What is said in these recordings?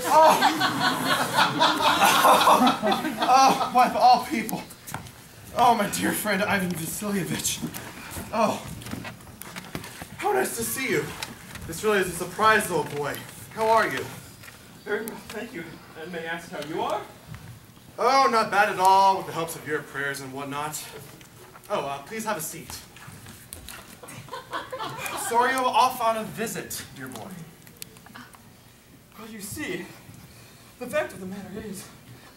Oh, why of all people? Oh, my dear friend, Ivan Vasilyevich. Oh, how nice to see you. This really is a surprise, little boy. How are you? Very well, thank you. And may I ask how you are? Oh, not bad at all, with the helps of your prayers and whatnot. Oh, please have a seat. Sorry you're off on a visit, dear boy. Well, you see, the fact of the matter is,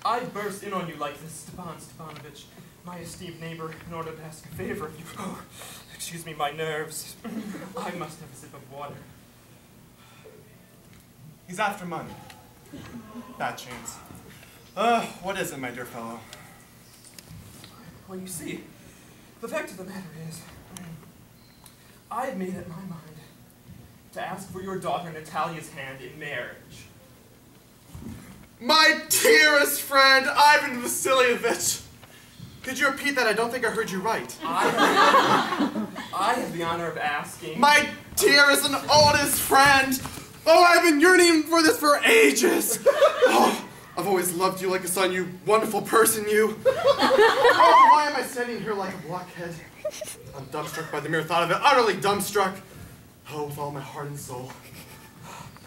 I burst in on you like this, Stepan Stepanovich, my esteemed neighbor, in order to ask a favor of you. Oh, excuse me, my nerves. I must have a sip of water. He's after money. Bad chance. What is it, my dear fellow? Well, you see, the fact of the matter is, I have made up my mind to ask for your daughter Natalia's hand in marriage. My dearest friend, Ivan Vasilyevich! Could you repeat that? I don't think I heard you right. I have the honor of asking... My dearest and oldest friend! Oh, I've been yearning for this for ages! Oh, I've always loved you like a son, you wonderful person, you! Oh, why am I standing here like a blockhead? I'm dumbstruck by the mere thought of it, utterly dumbstruck! Oh, with all my heart and soul.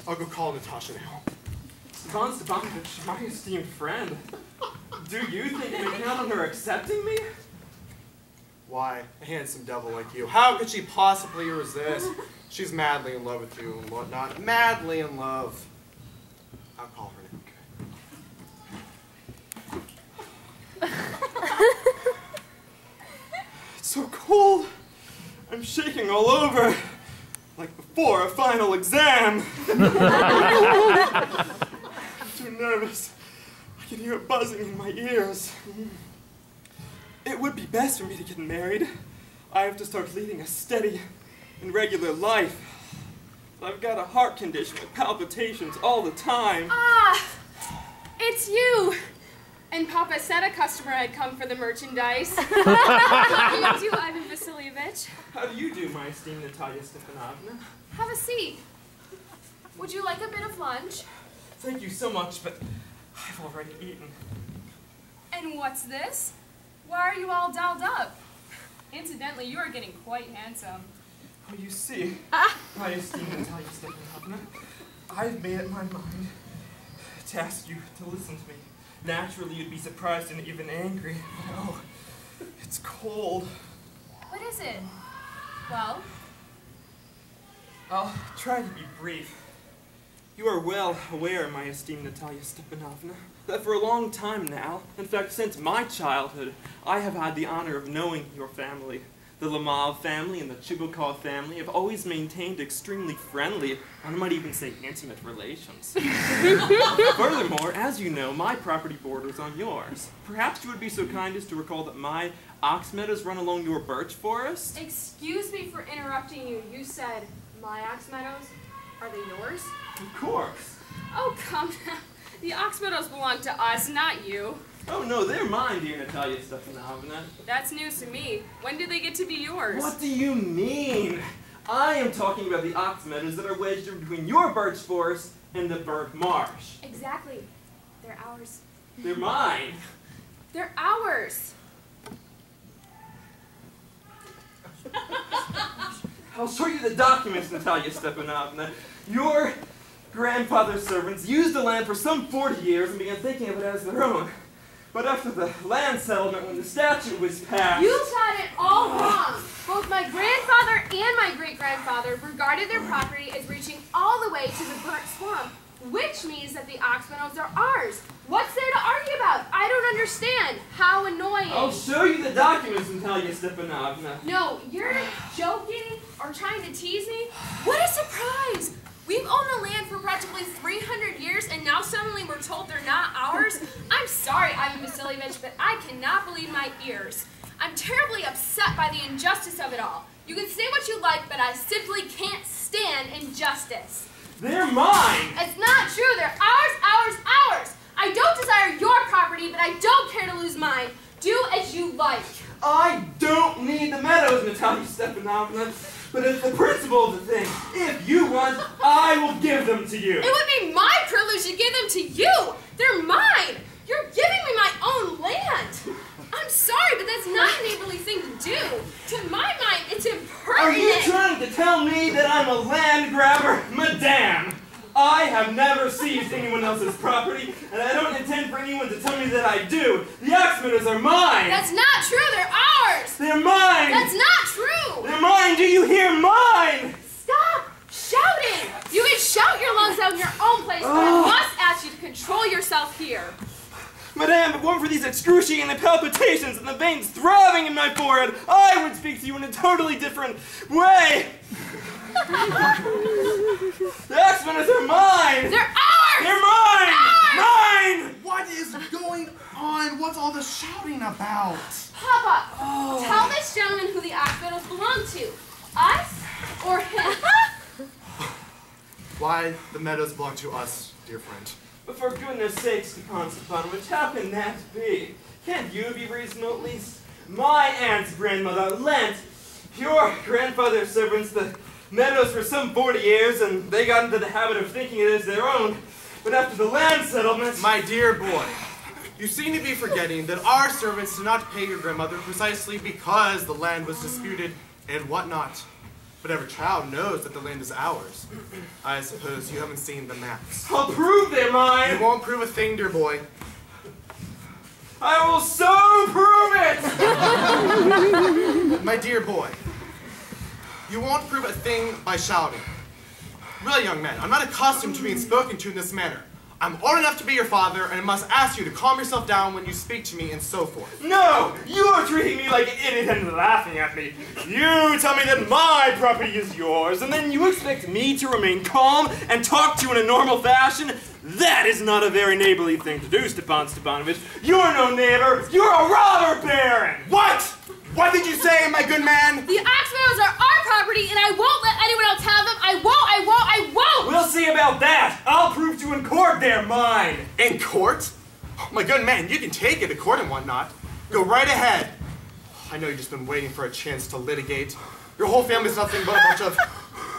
I'll go call Natasha now. Stepan Stepanovich, my esteemed friend, do you think you can count on her accepting me? Why, a handsome devil like you, how could she possibly resist? She's madly in love with you and whatnot. Madly in love. I'll call her now. It's so cold. I'm shaking all over. Like before a final exam. I'm too nervous. I can hear it buzzing in my ears. It would be best for me to get married. I have to start leading a steady and regular life. I've got a heart condition with palpitations all the time. Ah, it's you. And Papa said a customer had come for the merchandise. How do you do, Ivan Vasilyevich? How do you do, my esteemed Natalia Stepanovna? Have a seat. Would you like a bit of lunch? Thank you so much, but I've already eaten. And what's this? Why are you all dolled up? Incidentally, you are getting quite handsome. Well, you see, my esteemed Natalia Stepanovna, I've made up my mind to ask you to listen to me. Naturally, you'd be surprised and even angry. Oh, it's cold. What is it? Well? I'll try to be brief. You are well aware, my esteemed Natalia Stepanovna, that for a long time now, in fact, since my childhood, I have had the honor of knowing your family. The Lamov family and the Chibukov family have always maintained extremely friendly, I might even say intimate relations. Furthermore, as you know, my property borders on yours. Perhaps you would be so kind as to recall that my ox meadows run along your birch forest? Excuse me for interrupting you. You said, my ox meadows? Are they yours? Of course. Oh, come now. The ox meadows belong to us, not you. Oh no, they're mine, dear Natalia Stepanovna. That's news to me. When do they get to be yours? What do you mean? I am talking about the ox meadows that are wedged in between your birch forest and the burnt marsh. Exactly. They're ours. They're mine. They're ours. I'll show you the documents, Natalia Stepanovna. Your grandfather's servants used the land for some 40 years and began thinking of it as their own. But after the land settlement, when the statute was passed... You've got it all wrong. Both my grandfather and my great-grandfather regarded their property as reaching all the way to the burnt swamp, which means that the ox meadows are ours. What's there to argue about? I don't understand. How annoying. I'll show you the documents, Natalia Stepanovna. No, you're joking or trying to tease me? What a surprise! We've owned the land for practically 300 years, and now suddenly we're told they're not ours? I'm sorry, Ivan Vasilyevich, but I cannot believe my ears. I'm terribly upset by the injustice of it all. You can say what you like, but I simply can't stand injustice. They're mine! It's not true. They're ours, ours, ours. I don't desire your property, but I don't care to lose mine. Do as you like. I don't need the meadows, Natalia Stepanovna. But it's the principle of the thing. If you want, I will give them to you. It would be my privilege to give them to you. They're mine. You're giving me my own land. I'm sorry, but that's not a neighborly thing to do. To my mind, it's impertinent. Are you trying to tell me that I'm a land grabber? Madame, I have never seized anyone else's property, and I don't intend for anyone to tell me that I do. The Axminers are mine. That's not true. They're ours. They're mine. That's not true. They're mine. Do you hear mine? Stop shouting. You can shout your lungs out in your own place, but I must ask you to control yourself here. Madame, if it weren't for these excruciating palpitations and the veins throbbing in my forehead, I would speak to you in a totally different way. The Axminers are mine. They're ours. They're mine. Ours. Mine. What is going on? What's all this shouting about? Papa, tell this gentleman who the Axminers belong to. Us or him? Why, the meadows belong to us, dear friend. But for goodness sakes, Stepanovich, how can that be? Can't you be reasonable at least? My aunt's grandmother lent your grandfather's servants the meadows for some 40 years, and they got into the habit of thinking it is their own. But after the land settlement... My dear boy, you seem to be forgetting that our servants did not pay your grandmother precisely because the land was disputed and whatnot. But every child knows that the land is ours. I suppose you haven't seen the maps. I'll prove they're mine! You won't prove a thing, dear boy. I will so prove it! My dear boy, you won't prove a thing by shouting. Really, young man, I'm not accustomed to being spoken to in this manner. I'm old enough to be your father, and I must ask you to calm yourself down when you speak to me and so forth. No! You are treating me like an idiot and laughing at me. You tell me that my property is yours, and then you expect me to remain calm and talk to you in a normal fashion? That is not a very neighborly thing to do, Stepan Stepanovich. You're no neighbor, you're a robber baron! What? What did you say, my good man? The Axminers are our property, and I won't let anyone else have them. I won't. We'll see about that. I'll prove to you in court they're mine. In court? Oh, my good man, you can take it to court and whatnot. Go right ahead. I know you've just been waiting for a chance to litigate. Your whole family's nothing but a bunch of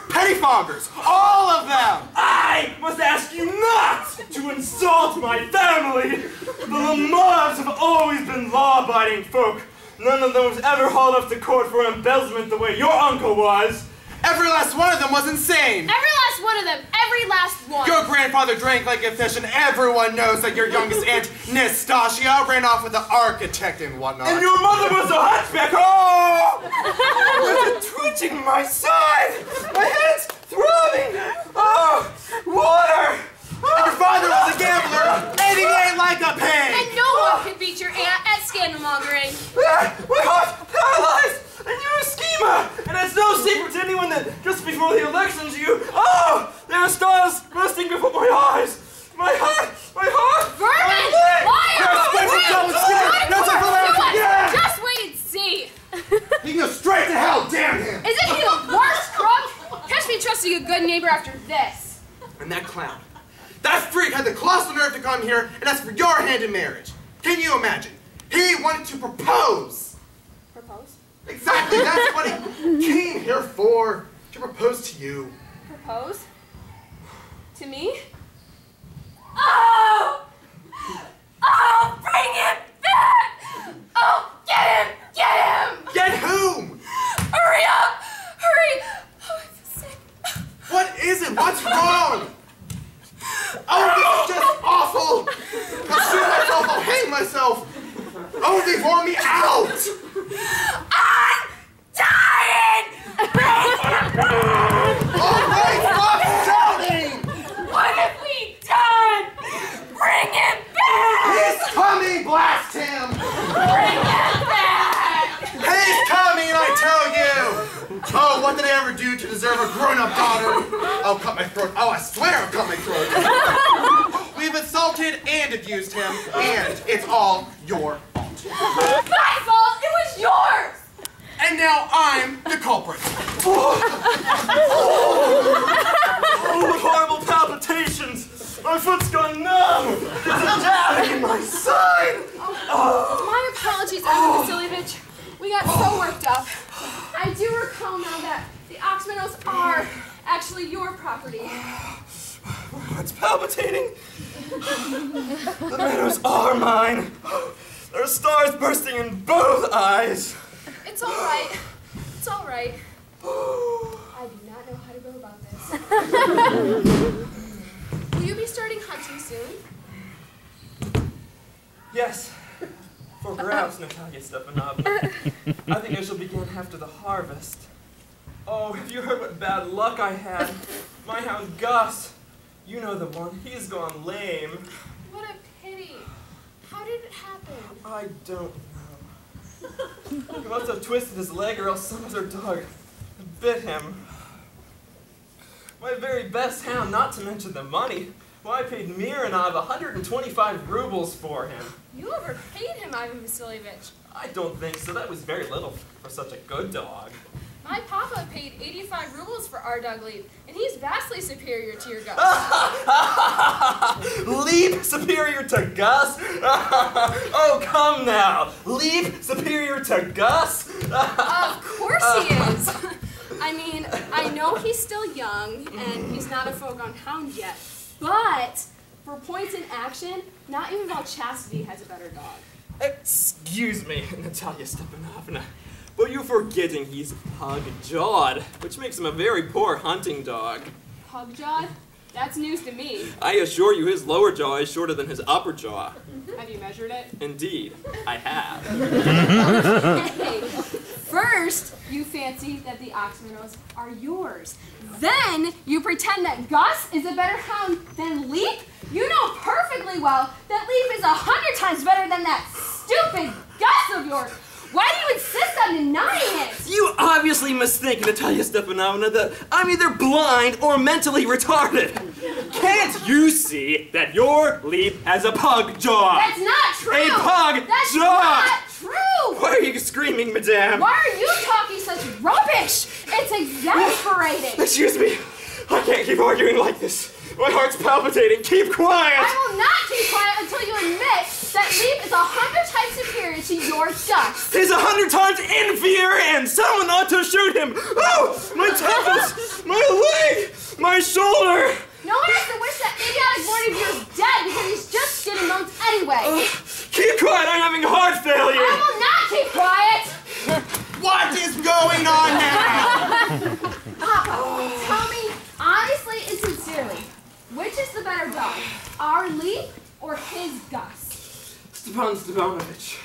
pettifoggers. All of them! I must ask you not to insult my family. The Lamarves have always been law-abiding folk. None of them was ever hauled up to court for embezzlement the way your uncle was. Every last one of them was insane. Every last one of them. Every last one. Your grandfather drank like a fish, and everyone knows that your youngest aunt, Nastasia, ran off with the architect and whatnot. And your mother was a hunchback. Oh! There's a twitching in my side. My head's throbbing. Oh, water. And your father was a gambler, and he ate like a pig. And no one can beat your aunt at scandalmongering. My heart's paralyzed. And you're a schemer! And it's no secret to anyone that just before the elections oh! There are stars bursting before my eyes! My heart! Vermin! Liar! Just wait and see! He can go straight to hell, damn him! Isn't he the worst crook? Catch me trusting a good neighbor after this. And that clown. That freak had the colossal nerve to come here and ask for your hand in marriage. Can you imagine? He wanted to propose! Propose? Exactly, that's what he came here for, to propose to you. Propose? To me? Oh! Oh, bring him back! Oh, get him! Get him! Get whom? Hurry up! Hurry! Oh, I'm sick. What is it? What's wrong? Oh, this is just awful! I'll shoot myself, I'll hang myself! Oh, they wore me out! I'm dying! Alright, stop shouting! What have we done? Bring him back! He's coming, blast him! Bring him back! He's coming, I tell you! Oh, what did I ever do to deserve a grown-up daughter? I'll cut my throat. Oh, I swear I'll cut my throat. We've insulted and abused him, and it's all your fault. My fault! It was yours! And now I'm the culprit. Oh, what horrible palpitations! My foot's gone numb! There's a jabbing in my side! My apologies, Anton Vasilyevich. We got so worked up. I do recall now that the meadows are actually your property. It's palpitating. The meadows are mine. There are stars bursting in both eyes. It's all right. It's all right. I do not know how to go about this. Will you be starting hunting soon? Yes. For grouse, Natalia Stepanovna. I think I shall begin after the harvest. Oh, have you heard what bad luck I had? My hound Gus. You know the one. He's gone lame. What a pity. How did it happen? I don't know. He must have twisted his leg or else some other dog bit him. My very best hound, not to mention the money. Well, I paid Mironov 125 rubles for him. You overpaid him, Ivan Vasilievich. I don't think so. That was very little for such a good dog. My papa paid 85 rubles for our dog Leap, and he's vastly superior to your Gus. Leap superior to Gus? Oh, come now. Leap superior to Gus? Of course he is. I mean, I know he's still young, and he's not a foregone hound yet, but for points in action, not even Valchastity has a better dog. Excuse me, Natalia Stepanovna, but you're forgetting he's pug-jawed, which makes him a very poor hunting dog. Pug-jawed? That's news to me. I assure you his lower jaw is shorter than his upper jaw. Have you measured it? Indeed, I have. Okay. First, you fancy that the ox minnows are yours. Then, you pretend that Gus is a better hound than Leap. You know perfectly well that Leap is 100 times better than that stupid Gus of yours. Why do you insist on denying it? You obviously mistake, Natalia Stepanovna, that I'm either blind or mentally retarded. Can't you see that your Leap has a pug jaw? That's not true! A pug That's jaw! not true! Why are you screaming, madame? Why are you talking such rubbish? It's exasperating! Excuse me. I can't keep arguing like this. My heart's palpitating. Keep quiet! I will not keep quiet until you admit that Leap is 100 times superior to your Gus. He's 100 times inferior, and someone ought to shoot him! Oh! My temples! My leg! My shoulder! No one has to wish that idiotic boy of yours dead because he's just skin and bones anyway. Keep quiet! I'm having heart failure! I will not keep quiet! What is going on now? Papa, tell me honestly and sincerely, which is the better dog, our Leap or his Gus? Stepan Stepanovich,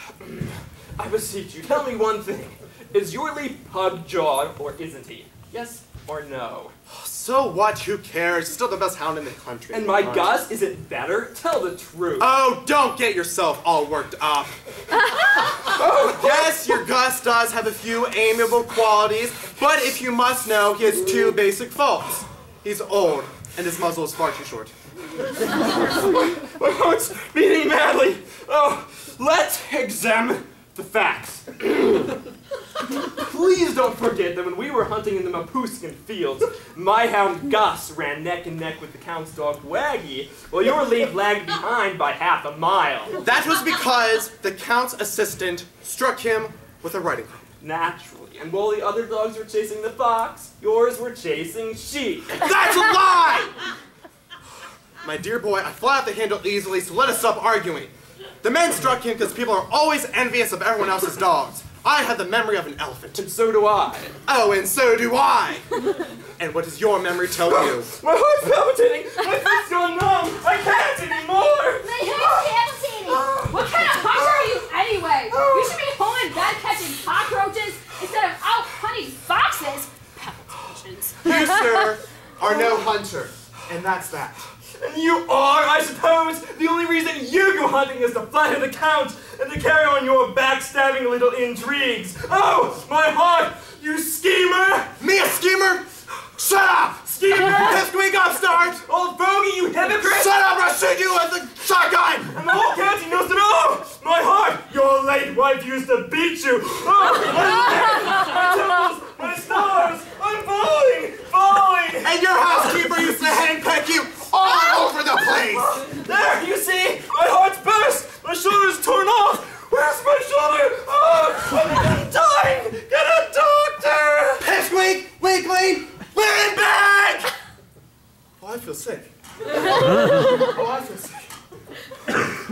I beseech you, tell me one thing. Is your Leap pug-jawed or isn't he? Yes or no? So what? Who cares? He's still the best hound in the country. And my Gus, is it better? Tell the truth. Oh, don't get yourself all worked up. Yes, your Gus does have a few amiable qualities, but if you must know, he has two basic faults. He's old, and his muzzle is far too short. My heart's beating madly. Oh, let's examine the facts. Please don't forget that when we were hunting in the Mapuskin fields, my hound Gus ran neck and neck with the Count's dog Waggy, while your Leap lagged behind by half a mile. That was because the Count's assistant struck him with a riding crop. Naturally. And while the other dogs were chasing the fox, yours were chasing sheep. That's a lie! My dear boy, I fly off the handle easily, so let us stop arguing. The men struck him because people are always envious of everyone else's dogs. I have the memory of an elephant. And so do I. Oh, and so do I. And what does your memory tell you? My heart's palpitating. My foot's gone numb. I can't anymore. My head's palpitating. What kind of hunter are you anyway? You should be home in bed catching cockroaches instead of out hunting foxes. Palpitations. You, sir, are no hunter, and that's that. And you are, I suppose, the only reason you go hunting is to flatter the Count and to carry on your backstabbing little intrigues. Oh, my heart, you schemer! Me a schemer? Shut up! Schemer! Pipsqueak upstart! Old bogey, you hypocrite! Shut up or I'll shoot you with the shotgun! And the whole county knows it all! My heart, your late wife used to beat you! Oh, my temples, my stars, I'm falling! And your housekeeper used to handpeck you all over the place! There, you see? My heart's burst! My shoulder's torn off! Where's my shoulder? Oh, I'm dying! Get a doctor! Pipsqueak, weakling, I feel sick. Oh, I feel sick.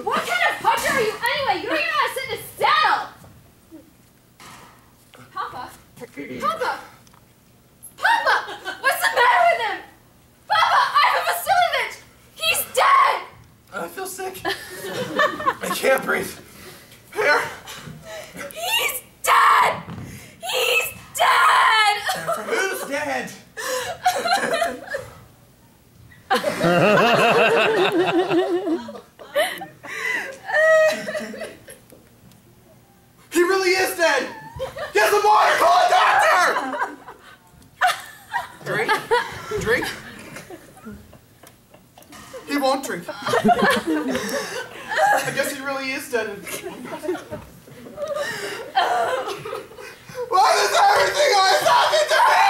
What kind of puncher are you anyway? You don't even know how to sit in a saddle! Papa? Papa! Papa! What's the matter with him? Papa! Ivan Vasilievich! He's dead! I feel sick. I can't breathe. Here. He's dead! He's dead! Who's dead? He really is dead! Get some water! Call a doctor! Drink? Drink? He won't drink. I guess he really is dead. Why does everything always happen to me?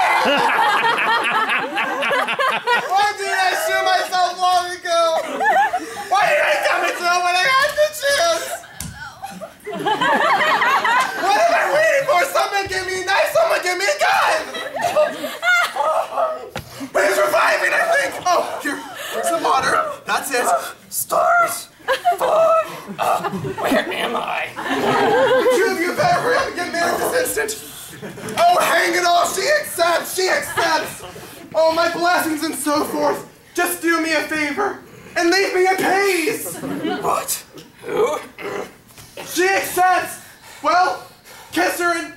Why didn't I shoot myself long ago? Why did I come into it when I had the chance? What am I waiting for? Someone give me a knife, someone give me a gun! He's reviving, I think! Oh, here's some water. That's it. Stars! Where am I? Two of you better hurry up and get married this instant. Oh, hang it all! She accepts! She accepts! Oh, my blessings and so forth. Just do me a favor and leave me in peace! What? Who? She accepts! Well, kiss her and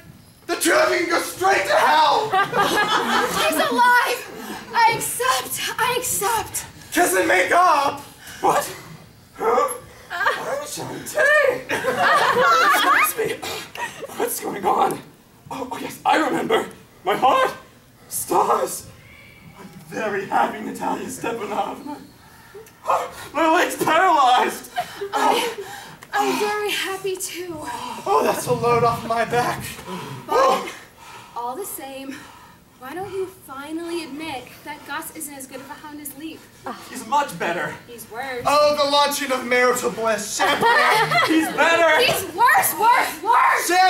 the two of you can go straight to hell! He's alive! I accept! I accept! Kiss and make up! What? Huh? Excuse me. What's going on? Oh, yes, I remember. My heart. Stars. I'm very happy, Natalia Stepanovna. My leg's paralyzed. I'm very happy too. Oh, that's a load off my back. But all the same, why don't you finally admit that Gus isn't as good of a hound as Leap? He's much better. He's worse. Oh, the launching of marital bliss. Champagne. He's better. He's worse, worse, worse! Champagne.